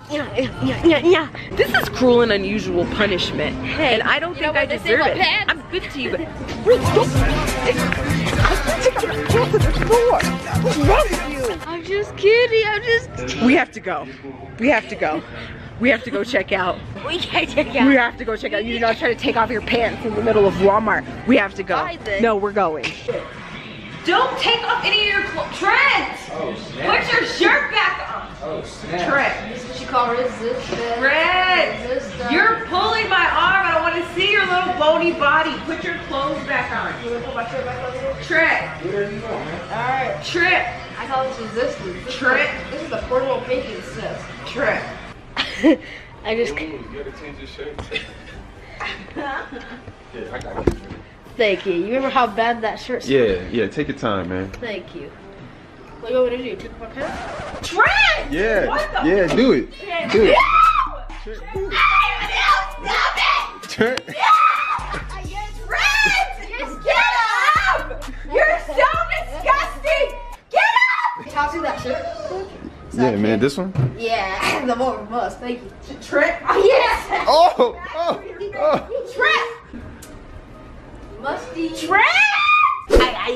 Yeah. This is cruel and unusual punishment. Hey, and I don't think I deserve it. I'm good to you, but wait, don't. What's wrong with you? I'm just kidding. We have to go. We have to go. We have to go check out. We can't check out. We have to go check out. You do not try to take off your pants in the middle of Walmart. We have to go. No, we're going. Don't take off any of your clothes. Trent! Oh, snap. Put your shirt back on. Oh, snap. Trent. This is what you call resistance. Trent! You're pulling my arm. I don't want to see your little bony body. Put your clothes back on. You want to put my shirt back on here? Trent. Where you going, man? Alright. Trent. I call this resistance. Trent. This is the portable painting stuff. Trent. I just. Ooh, you gotta change your shirt. Yeah, I got you. Thank you. You remember how bad that shirt smelled? Yeah, take your time, man. Thank you. What do you want me to do? Take off my pants? Trent! Yeah, What the yeah, do it. Do it. Stop it! Trent. Trent! Get up! You're so disgusting! Get up! Can I see that shirt? Yeah, man, this one? Yeah, the more must. Thank you. Trent! Oh, yes! Oh! Trent! Musty. Trent!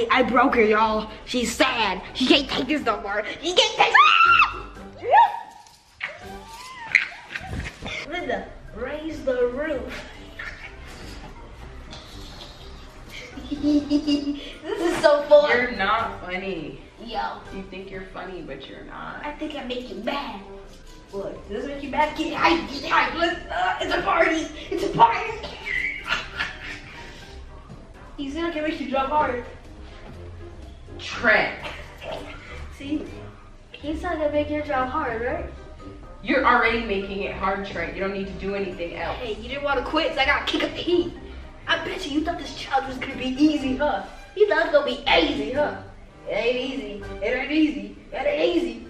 I broke her, y'all. She's sad. She can't take this no more. She can't take this. Linda, raise the roof. This is so fun. You're not funny. Yo, You think you're funny, but you're not. I think I make you mad. Look, does this make you mad? Get hype, get hype. It's a party. It's a party. You said I can make you jump hard. Trent, See? He's not gonna make your job hard, right? you're already making it hard, Trent. You don't need to do anything else. Hey, you didn't want to quit, so I gotta kick up the heat. I bet you thought this challenge was gonna be easy, huh? You thought it was gonna be easy, huh? It ain't easy. It ain't easy. It ain't easy.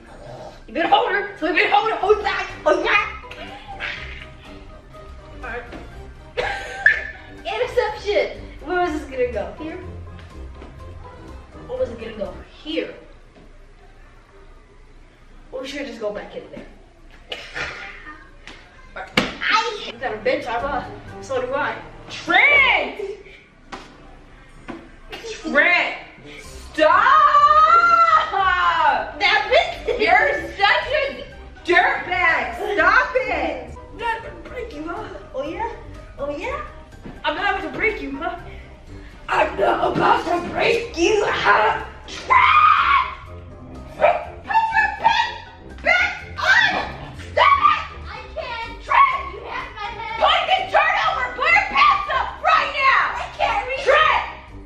You better hold her. So you better hold her. Hold back. Hold back. Alright. Interception. Where was this gonna go? Here? Or was it gonna go here? Or should I just go back in there? You got a bench, huh? So do I. Trent! Trent! Stop! That bitch! You're such a dirtbag! Stop it! I'm not gonna break you, huh? Oh yeah? Oh yeah? I'm not about to break you, huh? I'm not about to break you, huh? Put your pen back on! Stop it! I can't. Trent! You have my head. Put the shirt over! Put your pants up right now! I can't reach. Trent!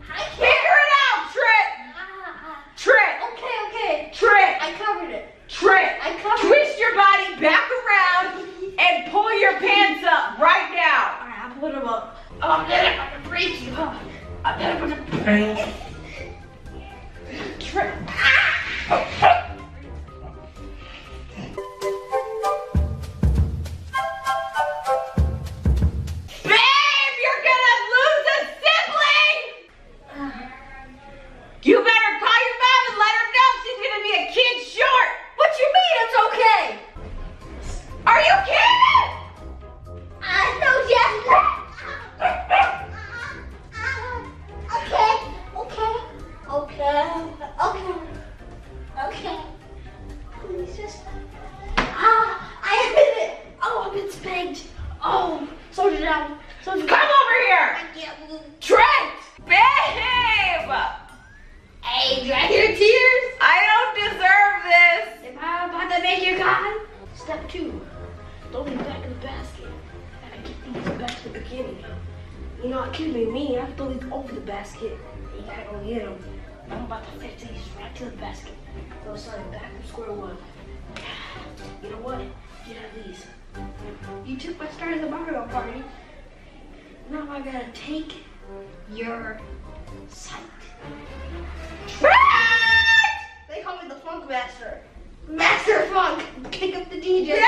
I can't. Figure it out, Trent! Trent! Okay. Trent! I covered it. Trent! I covered it. Twist your body back around and pull your pants up right now! Alright, I'll put them up. Oh, I'm not about to break you, huh? I'm not about to break you. Trent! Babe, you're gonna lose a sibling! You better call your mom and let her know she's gonna be a kid short! What you mean it's okay? Are you kidding? I know, yes. Okay. Please just. I admit it. Oh, I've been spanked. Oh, soldier down. Soldier Come down. over here! I can't move. Trent! Babe! Hey, do I hear tears? I don't deserve this! Am I about to make you cry? Step 2. Throw these back in the basket. I gotta get these back to the beginning. You know, it could be me. I have to throw these over the basket. You gotta go get them. I'm about to fix these right to the basket. Go starting back from square one. You know what? You have these. You took my start at the Mario Party. Now I gotta take your sight. They call me the Funk Master. Master Funk! Kick up the DJ. Yeah!